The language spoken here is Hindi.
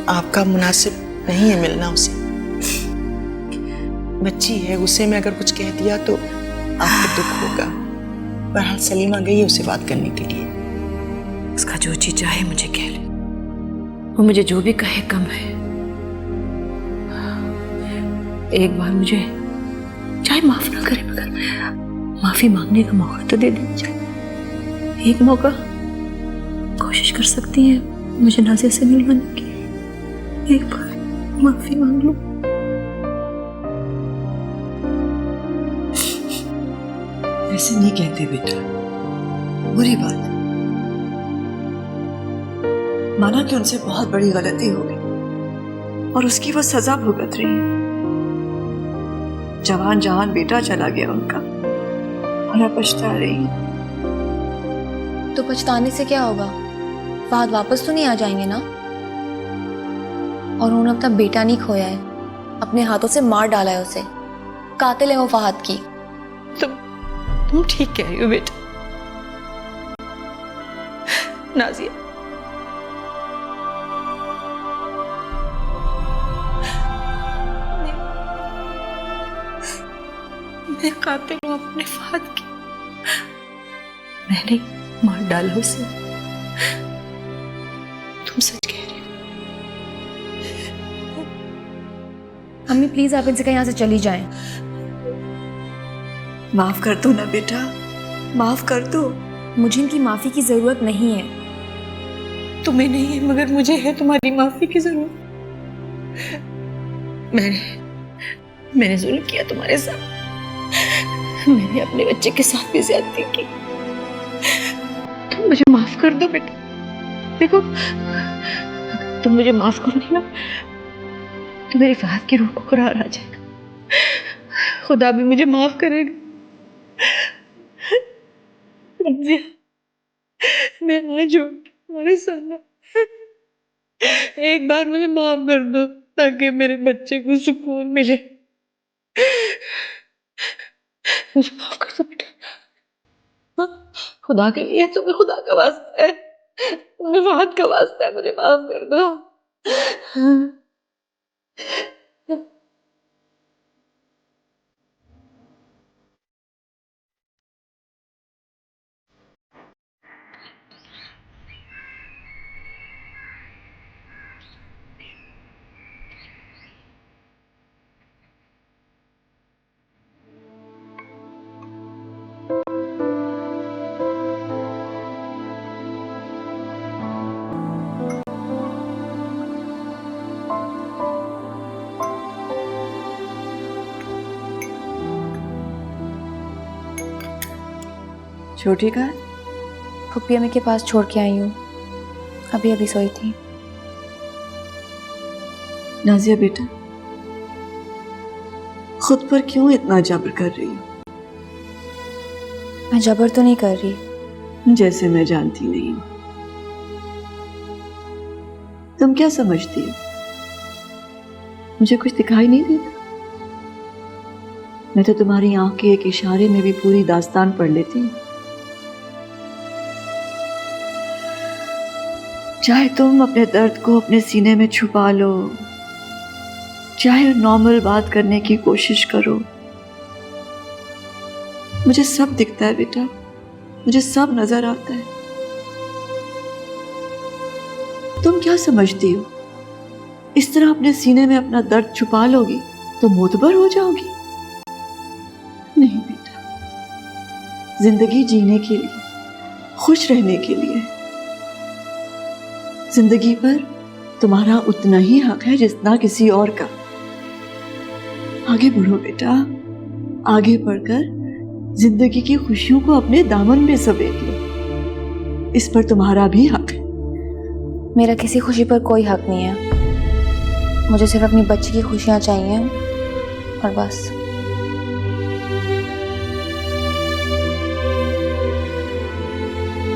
आपका मुनासिब नहीं है मिलना उसे। बच्ची है, गुस्से में अगर कुछ कह दिया तो आपको दुख होगा। बहरहाल सलीमा गई है उसे बात करने के लिए। उसका जो जी चाहे मुझे कह ले, वो मुझे जो भी कहे कम है। एक बार मुझे चाहे माफ ना करे मगर माफी मांगने का मौका तो दे देना चाहिए। एक मौका कोशिश कर सकती है मुझे नाज़िया से मिलवाने की। एक बार माफी मांग लो। ऐसे नहीं कहते बेटा, बुरी बात। माना कि उनसे बहुत बड़ी गलती हो गई और उसकी वो सजा भुगत रही है। जवान जवान बेटा चला गया उनका और अब पछता रही है। तो पछताने से क्या होगा? फहद वापस तो नहीं आ जाएंगे ना? और उन्होंने अपना बेटा नहीं खोया है, अपने हाथों से मार डाला है उसे। कातिल है वो फहद की। तुम ठीक कह रही हो बेटा। नाज़िया, मैं कातिल हूं अपने फहद की। मैंने मार डाला उसे। तुम सच कह रही हो। अम्मी प्लीज आप इनसे कहीं यहाँ से चली जाएं। माफ कर दो ना बेटा, माफ कर दो। मुझे इनकी माफी की जरूरत नहीं है। तुम्हें नहीं है मगर मुझे है तुम्हारी माफी की जरूरत। मैंने जुल्म किया तुम्हारे साथ। मैंने अपने बच्चे के साथ भी ज्यादती की। तुम मुझे माफ कर दो बेटा। देखो, तुम मुझे माफ करोगी ना तो मेरी फहद की रूह को करार आ जाएगा। खुदा भी मुझे माफ करेगा। मैं आज तुम्हारे सामने एक बार मुझे माफ कर दो ताकि मेरे बच्चे को सुकून मिले। मुझे माफ कर दो बेटा। हाँ, खुदा के लिए, तुम्हें खुदा का वास्ता है, तुम्हें फहद का वास्ता है, मुझे माफ कर दो। छोटी का फुप्पी अम्मी के पास छोड़ के आई हूँ, अभी अभी सोई थी। नाज़िया बेटा, खुद पर क्यों इतना जबर कर रही हो? मैं जबर तो नहीं कर रही। जैसे मैं जानती नहीं हूं। तुम क्या समझती हो? मुझे कुछ दिखाई नहीं देता? मैं तो तुम्हारी आंख के एक इशारे में भी पूरी दास्तान पढ़ लेती हूँ। चाहे तुम अपने दर्द को अपने सीने में छुपा लो, चाहे नॉर्मल बात करने की कोशिश करो, मुझे सब दिखता है बेटा, मुझे सब नजर आता है। तुम क्या समझती हो? इस तरह अपने सीने में अपना दर्द छुपा लोगी तो मोतबर हो जाओगी? नहीं बेटा, जिंदगी जीने के लिए, खुश रहने के लिए जिंदगी पर तुम्हारा उतना ही हक है जितना किसी और का। आगे बढ़ो बेटा, आगे बढ़कर जिंदगी की खुशियों को अपने दामन में समेट लो। इस पर तुम्हारा भी हक है। मेरा किसी खुशी पर कोई हक नहीं है। मुझे सिर्फ अपनी बच्ची की खुशियाँ चाहिए और बस।